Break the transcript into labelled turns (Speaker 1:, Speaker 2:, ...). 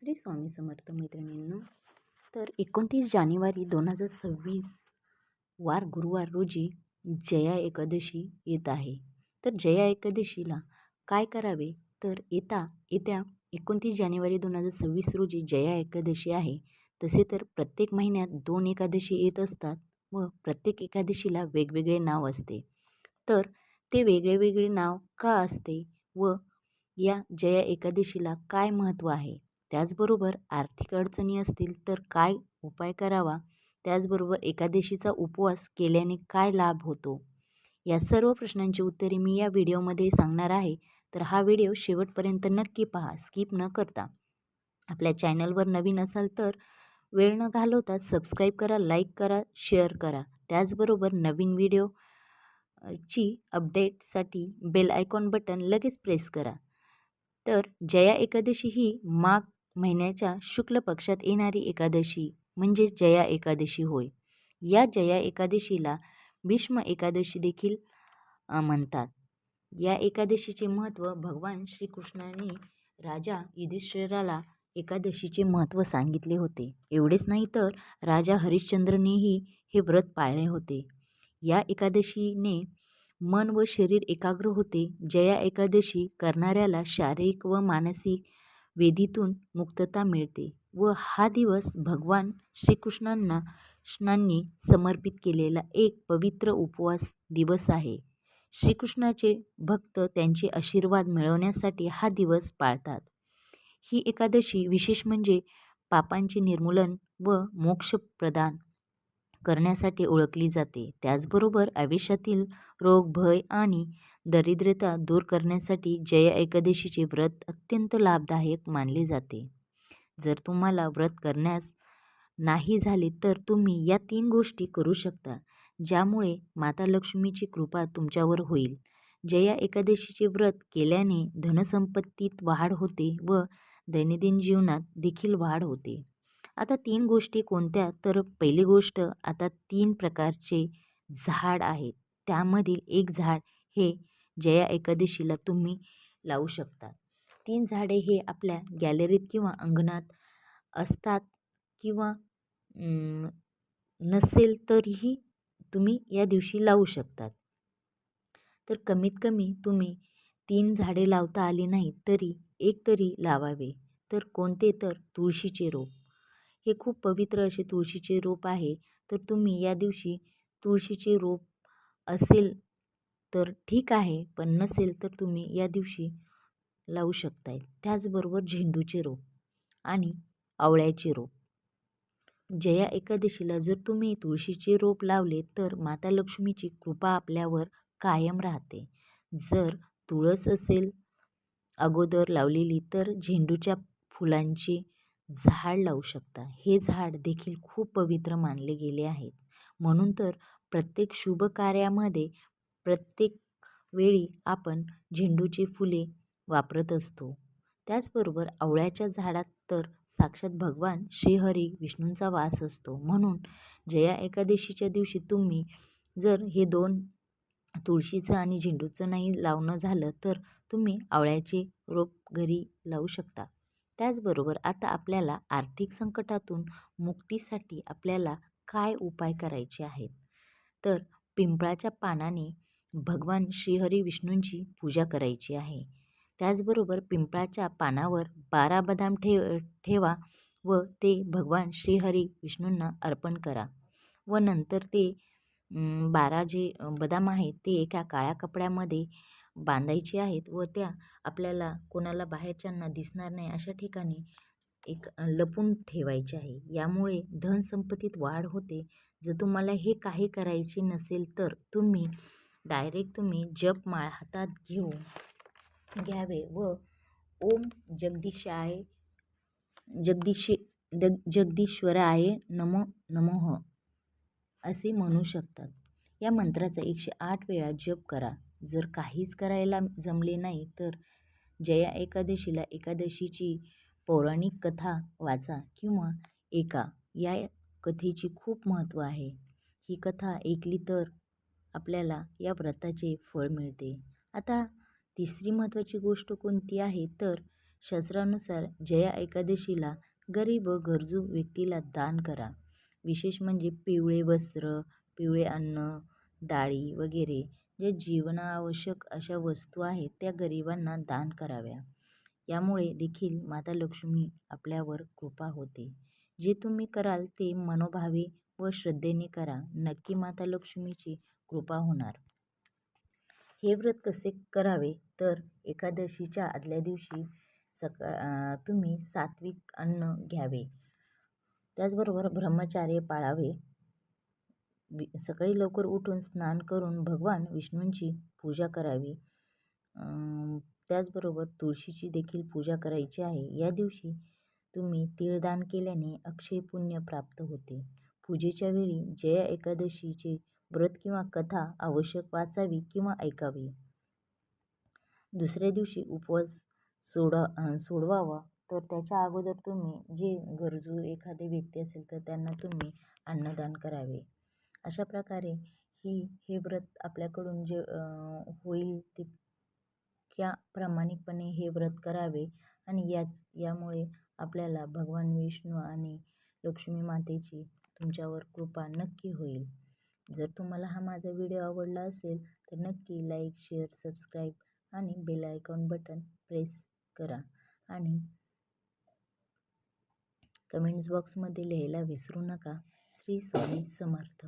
Speaker 1: श्री स्वामी समर्थ मैत्रिणींनो, तर 29 जानेवारी 2026 वार गुरुवार रोजी जया एकादशी येत आहे. तर जया एकादशीला काय करावे? तर येत्या 29 जानेवारी 2026 रोजी जया एकादशी आहे. तसे तर प्रत्येक महिन्यात 2 एकादशी येत असतात व प्रत्येक एकादशीला वेगवेगळे नाव असते. तर ते वेगळे नाव का असते व या जया एकादशीला काय महत्त्व आहे? त्याचबरोबर आर्थिक अडचणी असतील तर काय उपाय करावा? त्याचबरोबर एकादशीचा उपवास केल्याने काय लाभ होतो? या सर्व प्रश्नांची उत्तरे मी या व्हिडिओमध्ये सांगणार आहे. तर हा व्हिडिओ शेवटपर्यंत नक्की पहा, स्किप न करता. आपल्या चॅनलवर नवीन असाल तर वेळ न घालवता सबस्क्राईब करा, लाईक करा, शेअर करा. त्याचबरोबर नवीन व्हिडिओ ची अपडेटसाठी बेल आयकॉन बटन लगेच प्रेस करा. तर जया एकादशी ही माघ महिन्याच्या शुक्ल पक्षात येणारी एकादशी म्हणजेच जया एकादशी होय. या जया एकादशीला भीष्म एकादशी देखील म्हणतात. या एकादशीचे महत्त्व भगवान श्रीकृष्णाने राजा युधिष्ठिराला एकादशीचे महत्त्व सांगितले होते. एवढेच नाही तर राजा हरिश्चंद्रनेही हे व्रत पाळले होते. या एकादशीने मन व शरीर एकाग्र होते. जया एकादशी करणाऱ्याला शारीरिक व मानसिक वेदीतून मुक्तता मिळते व हा दिवस भगवान श्रीकृष्णांनी समर्पित केलेला एक पवित्र उपवास दिवस आहे. श्रीकृष्णाचे भक्त त्यांचे आशीर्वाद मिळवण्यासाठी हा दिवस पाळतात. ही एकादशी विशेष म्हणजे पापांचे निर्मूलन व मोक्ष प्रदान करण्यासाठी ओळखली जाते. त्याचबरोबर आयुष्यातील रोग, भय आणि दरिद्रता दूर करण्यासाठी जया एकादशीचे व्रत अत्यंत लाभदायक मानले जाते. जर तुम्हाला व्रत करण्यास नाही झाले तर तुम्ही या 3 गोष्टी करू शकता, ज्यामुळे माता लक्ष्मीची कृपा तुमच्यावर होईल. जया एकादशीचे व्रत केल्याने धनसंपत्तीत वाढ होते व दैनंदिन जीवनात देखील वाढ होते. आता 3 गोष्टी कोणत्या? तर पहिली गोष्ट, आता 3 प्रकारचे झाड आहेत. त्यामधील एक झाड हे जया एकादशीला तुम्ही लावू शकता. 3 झाडे हे आपल्या गॅलरीत किंवा अंगणात असतात किंवा नसेल तरीही तुम्ही या दिवशी लावू शकतात. तर कमीत कमी तुम्ही 3 झाडे लावता आली नाही तरी एक तरी लावावे. तर कोणते? तर तुळशीचे रोप. हे खूप पवित्र असे तुळशीचे रोप आहे. तर तुम्ही या दिवशी तुळशीचे रोप असेल तर ठीक आहे, पण नसेल तर तुम्ही या दिवशी लावू शकताय. त्याचबरोबर झेंडूचे रोप आणि आवळ्याचे रोप. जया एकादशीला जर तुम्ही तुळशीचे रोप लावले तर माता लक्ष्मीची कृपा आपल्यावर कायम राहते. जर तुळस असेल अगोदर लावलेली तर झेंडूच्या फुलांचे झाड लावू शकता. हे झाड देखील खूप पवित्र मानले गेले आहेत. म्हणून तर प्रत्येक शुभ कार्यामध्ये प्रत्येक वेळी आपण झेंडूची फुले वापरत असतो. त्याचबरोबर आवळ्याच्या झाडात तर साक्षात भगवान श्रीहरी विष्णूंचा वास असतो. म्हणून जया एकादशीच्या दिवशी तुम्ही जर हे 2 तुळशीचं आणि झेंडूचं नाही लावणं झालं तर तुम्ही आवळ्याचे रोप घरी लावू शकता. त्याचबरोबर आता आपल्याला आर्थिक संकटातून मुक्तीसाठी आपल्याला काय उपाय करायचे आहेत? तर पिंपळाच्या पानाने भगवान श्रीहरी विष्णूंची पूजा करायची आहे. त्याचबरोबर पिंपळाच्या पानावर 12 बदाम ठेवा व ते भगवान श्रीहरी विष्णूंना अर्पण करा व नंतर ते 12 जे बदाम आहेत ते एका काळ्या कपड्यामध्ये बांधायचे आहेत व त्या आपल्याला कोणाला बाहेरच्यांना दिसणार नाही अशा ठिकाणी एक लपून ठेवायचे आहे. यामुळे धनसंपत्तीत वाढ होते. जर तुम्हाला हे काही करायचे नसेल तर तुम्ही डायरेक्ट जपमाळ हातात घ्यावे व ओम जगदीश्वराय नमो नमः असे म्हणू शकतात. या मंत्राचा 108 वेळा जप करा. जर काहीच करायला जमले नाही तर जया एकादशीला एकादशीची पौराणिक कथा वाचा किंवा ऐका. या कथेची खूप महत्त्व आहे. ही कथा ऐकली तर आपल्याला या व्रताचे फळ मिळते. आता तिसरी महत्त्वाची गोष्ट कोणती आहे? तर शास्त्रानुसार जया एकादशीला गरीब व गरजू व्यक्तीला दान करा. विशेष म्हणजे पिवळे वस्त्र, पिवळे अन्न, डाळी वगैरे जे जीवनावश्यक अशा वस्तू आहेत त्या गरिबांना दान कराव्या. यामुळे देखील माता लक्ष्मी आपल्यावर कृपा होते. जे तुम्ही कराल ते मनोभावे व श्रद्धेने करा. नक्की माता लक्ष्मीची कृपा होणार. हे व्रत कसे करावे तर एकादशीच्या आदल्या दिवशी तुम्ही सात्विक अन्न घ्यावे. त्याचबरोबर ब्रह्मचार्य पाळावे. सकाळी लवकर उठून स्नान करून भगवान विष्णूंची पूजा करावी. त्याचबरोबर तुळशीची देखील पूजा करायची आहे. या दिवशी तुम्ही तीळदान केल्याने अक्षय पुण्य प्राप्त होते. पूजेच्या वेळी जया एकादशीचे व्रत किंवा कथा आवश्यक वाचावी किंवा ऐकावी. दुसऱ्या दिवशी उपवास सोडवावा. तर त्याच्या अगोदर तुम्ही जे गरजू एखादे व्यक्ती असेल तर त्यांना तुम्ही अन्नदान करावे. अशा प्रकारे हे व्रत आपल्याकडून जे होईल तितक्या प्रामाणिकपणे हे व्रत करावे आणि यामुळे आपल्याला भगवान विष्णू आणि लक्ष्मी मातेची तुमच्यावर कृपा नक्की होईल. जर तुम्हाला हा माझा व्हिडिओ आवडला असेल तर नक्की लाईक, शेअर, सबस्क्राईब आणि बेल आयकॉन बटन प्रेस करा आणि कमेंट्स बॉक्समध्ये लिहायला विसरू नका. श्री स्वामी समर्थ.